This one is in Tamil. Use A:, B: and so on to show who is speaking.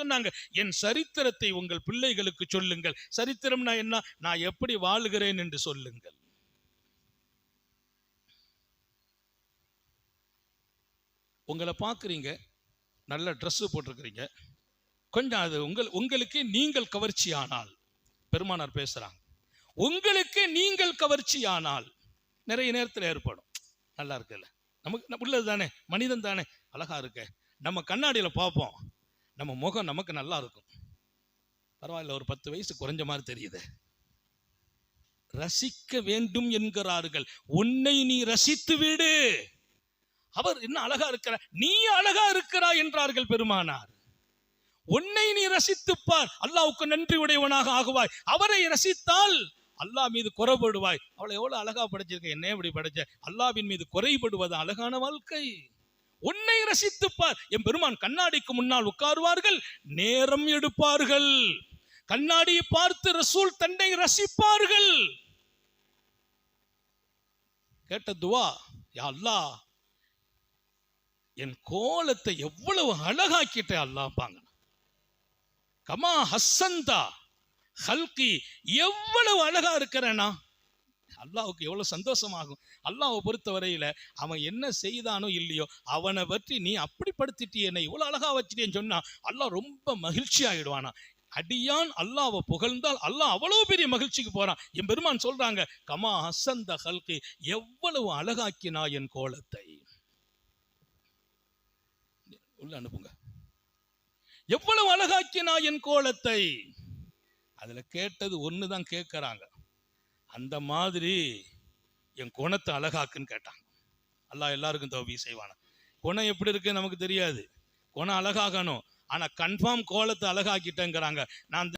A: சொன்னாங்க, என் சரித்திரத்தை உங்கள் பிள்ளைகளுக்கு சொல்லுங்கள். சரித்திரம்னா என்ன? நான் எப்படி வாழுகிறேன் என்று சொல்லுங்கள். உங்களை பார்க்குறீங்க, நல்ல ட்ரெஸ் போட்டிருக்கிறீங்க, கொஞ்சம் அது உங்களுக்கு நீங்கள் கவர்ச்சியானால், பெருமானார் பேசுறாங்க, உங்களுக்கு நீங்கள் கவர்ச்சியானால் நிறைய நேரத்தில் ஏற்படும். நல்லா இருக்குல்ல, நமக்கு உள்ளது தானே, மனிதன் தானே, அழகா இருக்க. நம்ம கண்ணாடியில் பார்ப்போம், நம்ம முகம் நமக்கு நல்லா இருக்கும், பரவாயில்ல ஒரு 10 வயசு குறைஞ்ச மாதிரி தெரியுது. ரசிக்க வேண்டும் என்கிறார்கள். உன்னை நீ ரசித்து விடு. அவர் என்ன அழகா இருக்கிற, நீ அழகா இருக்கிறாய் என்றார்கள் பெருமானார். உன்னை நீ ரசித்துப்பார், அல்லாஹ்வுக்கு நன்றி உடையவனாக ஆகுவாய். அவரை ரசித்தால் அல்லாஹ் மீது குறைபடுவாய். அவளை எவ்வளவு அழகா படைச்சிருக்க, என்ன எப்படி படைச்ச? அல்லாஹ்வின் மீது குறைபடுவது அழகான வாழ்க்கை. உன்னை ரசித்துப்பார். என் பெருமான் கண்ணாடிக்கு முன்னால் உட்காருவார்கள், நேரம் எடுப்பார்கள், கண்ணாடியை பார்த்து ரசூல் தன்னை ரசிப்பார்கள். கேட்ட துவா, யா அல்லாஹ் என் கோலத்தை எவ்வளவு அழகாக்கிட்ட அல்லாஹ் பாங்க. கமா ஹஸ்ஸந்தா ஹல்கி, எவ்வளவு அழகா இருக்கிறேனா, அல்லாஹ்வுக்கு எவ்வளவு சந்தோஷமாகும். அல்லாஹ்வை பொறுத்த வரையில அவன் என்ன செய்தானோ இல்லையோ அவனை பற்றி நீ அப்படி படுத்திட்டியே, என்ன இவ்வளவு அழகா வச்சிட்டேன்னு சொன்னா அல்லாஹ் ரொம்ப மகிழ்ச்சி ஆயிடுவானா. அடியான் அல்லாஹ்வை புகழ்ந்தால் அல்லாஹ் அவ்வளவு பெரிய மகிழ்ச்சிக்கு போறான். என் பெருமான் சொல்றாங்க, கமா ஹஸ்ஸந்த ஹல்கி, எவ்வளவு அழகாக்கினா என் கோலத்தை. உள்ள அனுப்புங்க. எவ்வளவு அழகாக்கினா என் கோலத்தை. அதுல கேட்டது ஒண்ணுதான் கேட்கிறாங்க, அந்த மாதிரி என் குணத்தை அழகாக்குன்னு கேட்டாங்க. அல்லாஹ் எல்லாருக்கும் தௌஃபீக் செய்வானா. குணம் எப்படி இருக்கு நமக்கு தெரியாது, குணம் அழகாகணும், ஆனா கன்ஃபார்ம் கோலத்தை அழகாக்கிட்டேங்கிறாங்க. நான்